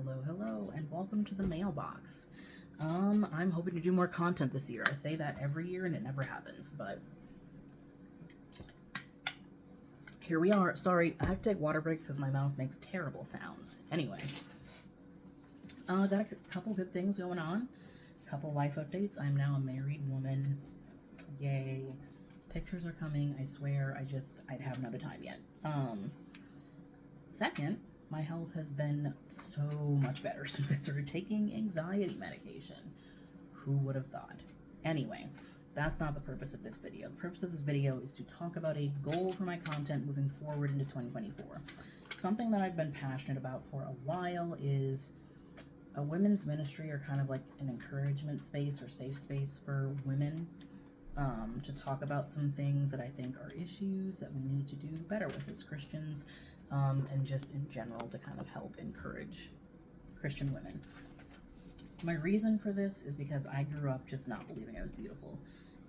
Hello, and welcome to the Mailbox. I'm hoping to do more content this year. I say that every year and it never happens, but here we are. Sorry, I have to take water breaks because my mouth makes terrible sounds. Anyway, got a couple good things going on. Couple life updates. I'm now a married woman. Yay. Pictures are coming, I swear. I'd haven't had the time yet. Second, my health has been so much better since I started taking anxiety medication. Who would have thought? Anyway, that's not the purpose of this video. The purpose of this video is to talk about a goal for my content moving forward into 2024. Something that I've been passionate about for a while is a women's ministry, or kind of like an encouragement space or safe space for women to talk about some things that I think are issues that we need to do better with as Christians, and just in general to kind of help encourage Christian women. My reason for this is because I grew up just not believing I was beautiful.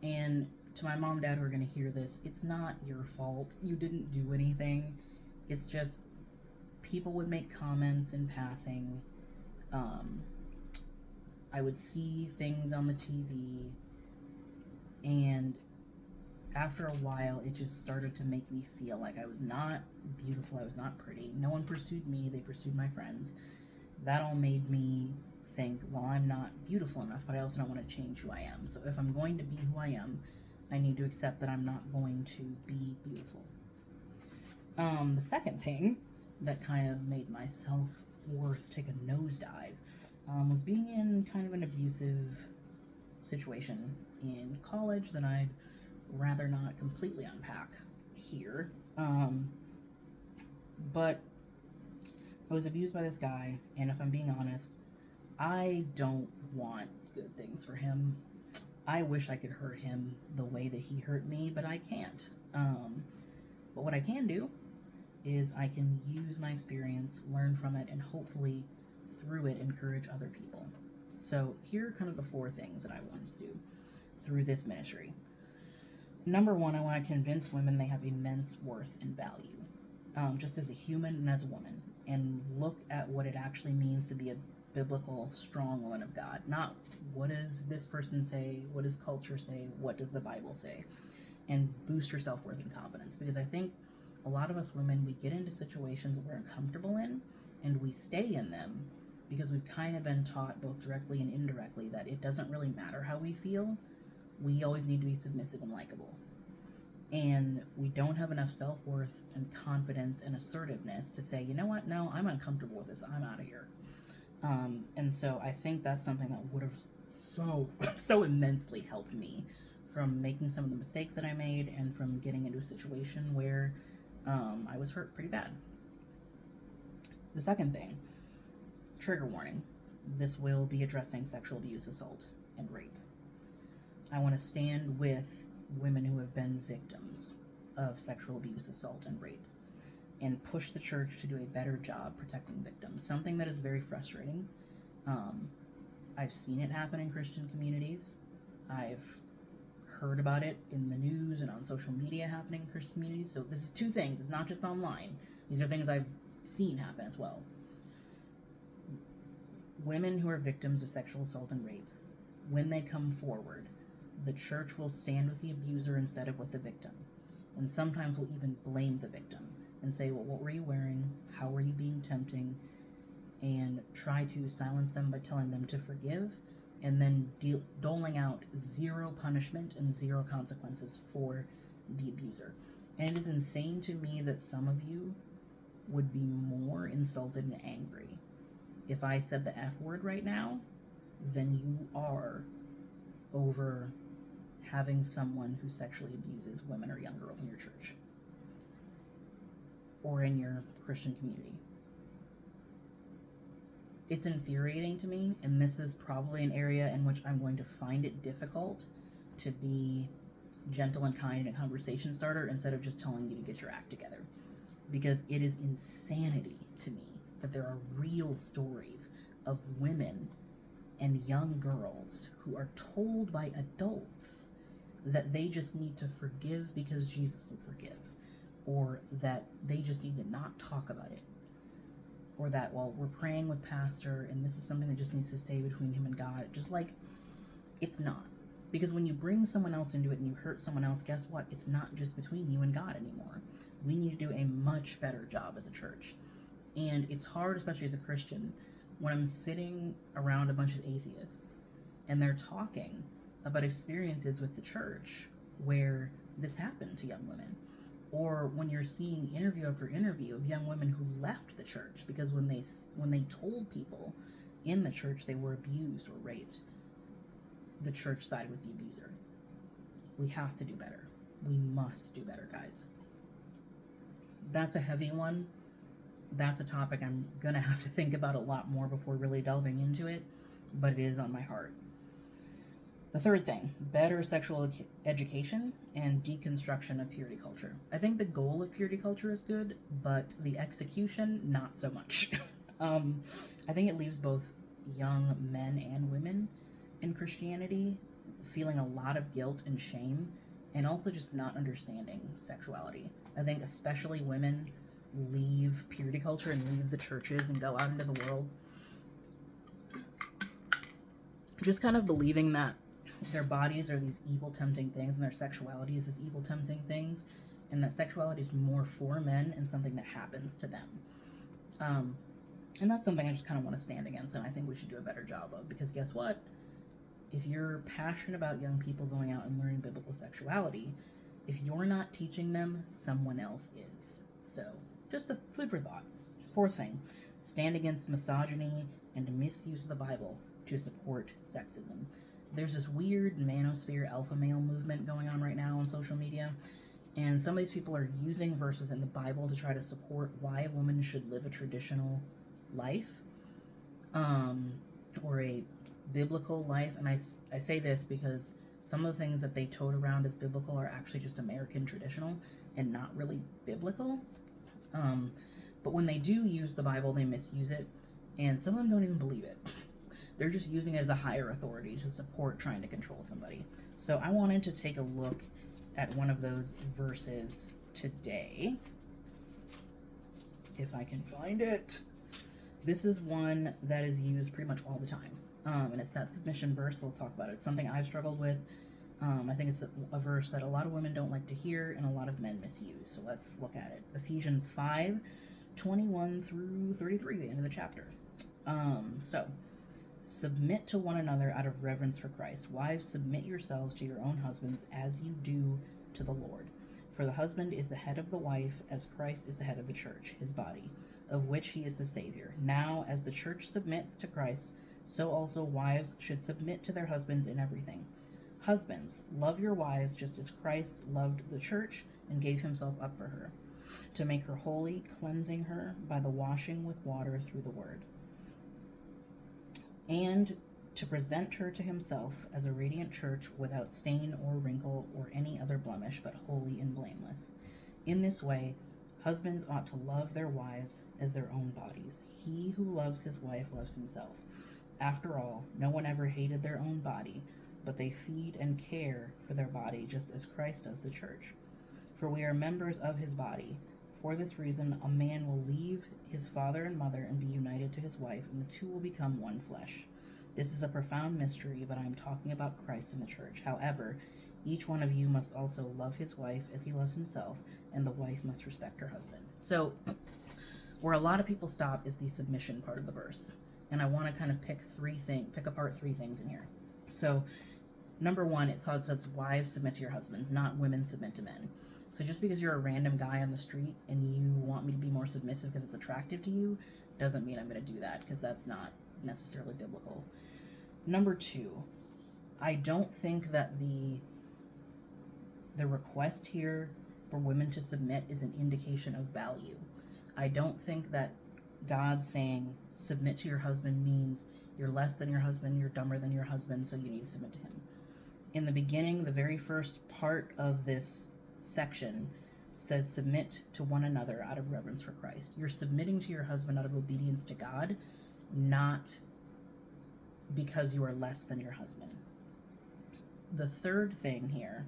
And to my mom and dad who are going to hear this, it's not your fault. You didn't do anything. It's just people would make comments in passing. I would see things on the TV, and after a while, it just started to make me feel like I was not beautiful, I was not pretty. No one pursued me, they pursued my friends. That all made me think, well, I'm not beautiful enough, but I also don't want to change who I am. So if I'm going to be who I am, I need to accept that I'm not going to be beautiful. The second thing that kind of made my self-worth take a nosedive was being in kind of an abusive situation in college that I'd rather not completely unpack here. But I was abused by this guy, and if I'm being honest, I don't want good things for him. I wish I could hurt him the way that he hurt me, but I can't. But what I can do is I can use my experience, learn from it, and hopefully through it encourage other people. So here are kind of the four things that I wanted to do through this ministry. Number one, I want to convince women they have immense worth and value, just as a human and as a woman, and look at what it actually means to be a biblical, strong woman of God. Not what does this person say, what does culture say, what does the Bible say, and boost your self-worth and confidence. Because I think a lot of us women, we get into situations that we're uncomfortable in, and we stay in them because we've kind of been taught both directly and indirectly that it doesn't really matter how we feel. We always need to be submissive and likable. And we don't have enough self-worth and confidence and assertiveness to say, you know what, no, I'm uncomfortable with this, I'm out of here. And so I think that's something that would have so immensely helped me from making some of the mistakes that I made and from getting into a situation where I was hurt pretty bad. The second thing, trigger warning, this will be addressing sexual abuse, assault, and rape. I want to stand with women who have been victims of sexual abuse, assault, and rape, and push the church to do a better job protecting victims, something that is very frustrating. I've seen it happen in Christian communities. I've heard about it in the news and on social media happening in Christian communities. So this is two things. It's not just online. These are things I've seen happen as well. Women who are victims of sexual assault and rape, when they come forward, the church will stand with the abuser instead of with the victim. And sometimes will even blame the victim and say, well, what were you wearing? How were you being tempting? And try to silence them by telling them to forgive, and then doling out zero punishment and zero consequences for the abuser. And it is insane to me that some of you would be more insulted and angry if I said the F word right now than you are over having someone who sexually abuses women or young girls in your church or in your Christian community. It's infuriating to me, and this is probably an area in which I'm going to find it difficult to be gentle and kind and a conversation starter instead of just telling you to get your act together. Because it is insanity to me that there are real stories of women and young girls who are told by adults that they just need to forgive because Jesus will forgive, or that they just need to not talk about it. or that, well, we're praying with pastor and this is something that just needs to stay between him and God. Just like, it's not. Because when you bring someone else into it and you hurt someone else, guess what? It's not just between you and God anymore. We need to do a much better job as a church. And it's hard, especially as a Christian, when I'm sitting around a bunch of atheists and they're talking about experiences with the church where this happened to young women. Or when you're seeing interview after interview of young women who left the church because when they told people in the church they were abused or raped, the church sided with the abuser. We have to do better. We must do better, guys. That's a heavy one. That's a topic I'm going to have to think about a lot more before really delving into it, but it is on my heart. The third thing, better sexual education and deconstruction of purity culture. I think the goal of purity culture is good, but the execution, not so much. I think it leaves both young men and women in Christianity feeling a lot of guilt and shame, and also just not understanding sexuality. I think especially women leave purity culture and leave the churches and go out into the world just kind of believing that their bodies are these evil, tempting things, and their sexuality is this evil, tempting things, and that sexuality is more for men and something that happens to them. And that's something I just kind of want to stand against, and I think we should do a better job of, because guess what? If you're passionate about young people going out and learning biblical sexuality, if you're not teaching them, someone else is. So, just a food for thought. Fourth thing, stand against misogyny and misuse of the Bible to support sexism. There's this weird manosphere alpha male movement going on right now on social media, and some of these people are using verses in the Bible to try to support why a woman should live a traditional life, or a biblical life. And I say this because some of the things that they tote around as biblical are actually just American traditional and not really biblical. But when they do use the Bible, they misuse it, and some of them don't even believe it. They're just using it as a higher authority to support trying to control somebody. So I wanted to take a look at one of those verses today, if I can find it. This is one that is used pretty much all the time, and it's that submission verse, so let's talk about it. It's something I've struggled with. I think it's a verse that a lot of women don't like to hear and a lot of men misuse, so let's look at it. Ephesians 5:21 through 33, the end of the chapter. So, submit to one another out of reverence for Christ. Wives, submit yourselves to your own husbands as you do to the Lord. For the husband is the head of the wife, as Christ is the head of the church, his body, of which he is the Savior. Now, as the church submits to Christ, so also wives should submit to their husbands in everything. Husbands, love your wives just as Christ loved the church and gave himself up for her, to make her holy, cleansing her by the washing with water through the word, and to present her to himself as a radiant church without stain or wrinkle or any other blemish, but holy and blameless. In this way, husbands ought to love their wives as their own bodies. He who loves his wife loves himself. After all, no one ever hated their own body, but they feed and care for their body just as Christ does the church. For we are members of his body. For this reason, a man will leave his father and mother and be united to his wife, and the two will become one flesh. This is a profound mystery, but I am talking about Christ and the church. However, each one of you must also love his wife as he loves himself, and the wife must respect her husband. So, where a lot of people stop is the submission part of the verse. And I want to kind of pick apart three things in here. So, number one, it says wives submit to your husbands, not women submit to men. So just because you're a random guy on the street and you want me to be more submissive because it's attractive to you, doesn't mean I'm going to do that, because that's not necessarily biblical. Number two, I don't think that the request here for women to submit is an indication of value. I don't think that God saying submit to your husband means you're less than your husband, you're dumber than your husband, so you need to submit to him. In the beginning, the very first part of this section says submit to one another out of reverence for Christ. You're submitting to your husband out of obedience to God, not because you are less than your husband. The third thing here,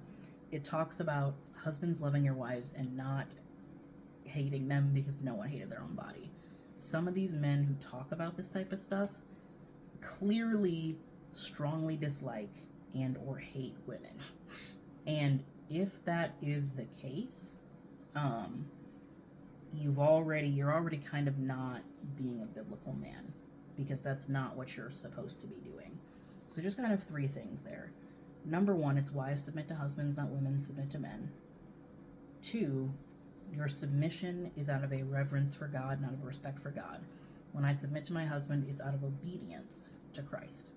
it talks about husbands loving your wives and not hating them because no one hated their own body. some of these men who talk about this type of stuff clearly strongly dislike and or hate women. And if that is the case, you're already kind of not being a biblical man, because that's not what you're supposed to be doing. So just kind of 3 things there. Number 1, it's wives submit to husbands, not women submit to men. 2, your submission is out of a reverence for God, not of a respect for God. When I submit to my husband, it's out of obedience to Christ.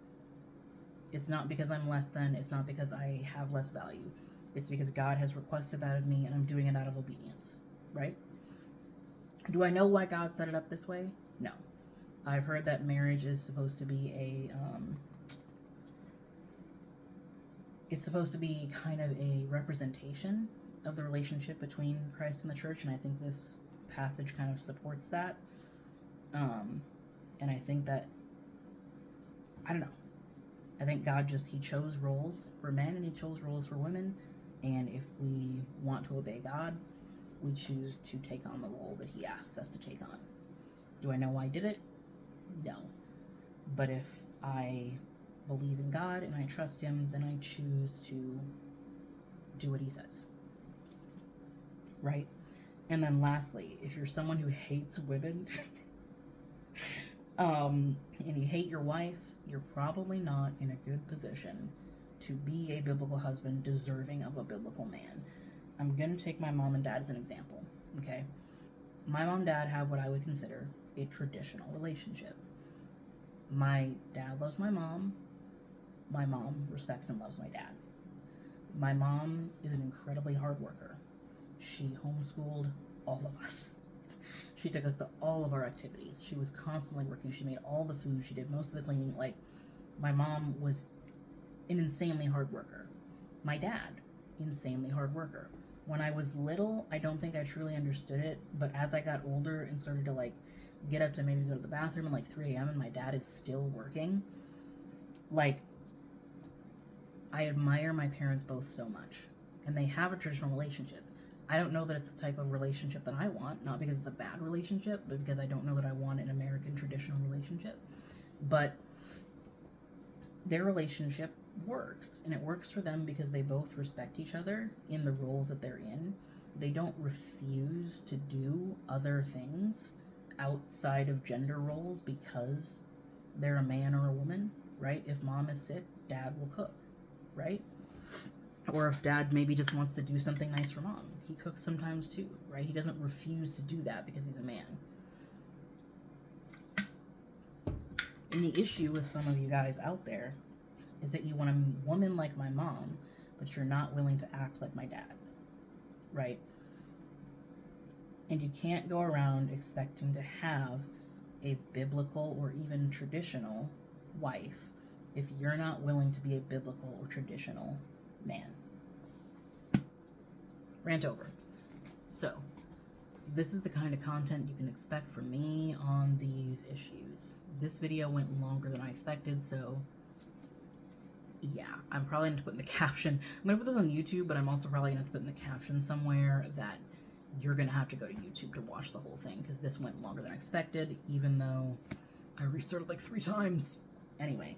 It's not because I'm less than, it's not because I have less value. It's because God has requested that of me, and I'm doing it out of obedience, right? Do I know why God set it up this way? No. I've heard that marriage is supposed to be it's supposed to be kind of a representation of the relationship between Christ and the church, and I think this passage kind of supports that. And I think that, I don't know, I think God he chose roles for men and he chose roles for women, and if we want to obey God, we choose to take on the role that he asks us to take on. Do I know why I did it? No. But if I believe in God and I trust him, then I choose to do what he says. Right? And then lastly, if you're someone who hates women and you hate your wife, you're probably not in a good position to be a biblical husband deserving of a biblical man. I'm going to take my mom and dad as an example, okay? My mom and dad have what I would consider a traditional relationship. My dad loves my mom respects and loves my dad. My mom is an incredibly hard worker. She homeschooled all of us. She took us to all of our activities. She was constantly working. She made all the food. She did most of the cleaning. Like, my mom was an insanely hard worker. My dad, insanely hard worker. When I was little, I don't think I truly understood it, but as I got older and started to, like, get up to maybe go to the bathroom at, like, 3 a.m. and my dad is still working, like, I admire my parents both so much. And they have a traditional relationship. I don't know that it's the type of relationship that I want, not because it's a bad relationship, but because I don't know that I want an American traditional relationship. But their relationship works, and it works for them because they both respect each other in the roles that they're in. They don't refuse to do other things outside of gender roles because they're a man or a woman, right? If mom is sick, dad will cook, right? Or if dad maybe just wants to do something nice for mom, he cooks sometimes too, right? He doesn't refuse to do that because he's a man. And the issue with some of you guys out there is that you want a woman like my mom, but you're not willing to act like my dad, right? And you can't go around expecting to have a biblical or even traditional wife if you're not willing to be a biblical or traditional man. Rant over. So, this is the kind of content you can expect from me on these issues. This video went longer than I expected, so yeah, I'm probably going to put in the caption. I'm going to put this on YouTube, but I'm also probably going to put in the caption somewhere that you're going to have to go to YouTube to watch the whole thing, because this went longer than I expected, even though I restarted like 3 times. Anyway,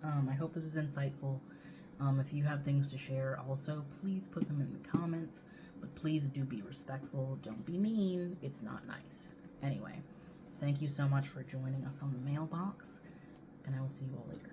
I hope this is insightful. If you have things to share, also, please put them in the comments, but please do be respectful. Don't be mean. It's not nice. Anyway, thank you so much for joining us on the mailbox, and I will see you all later.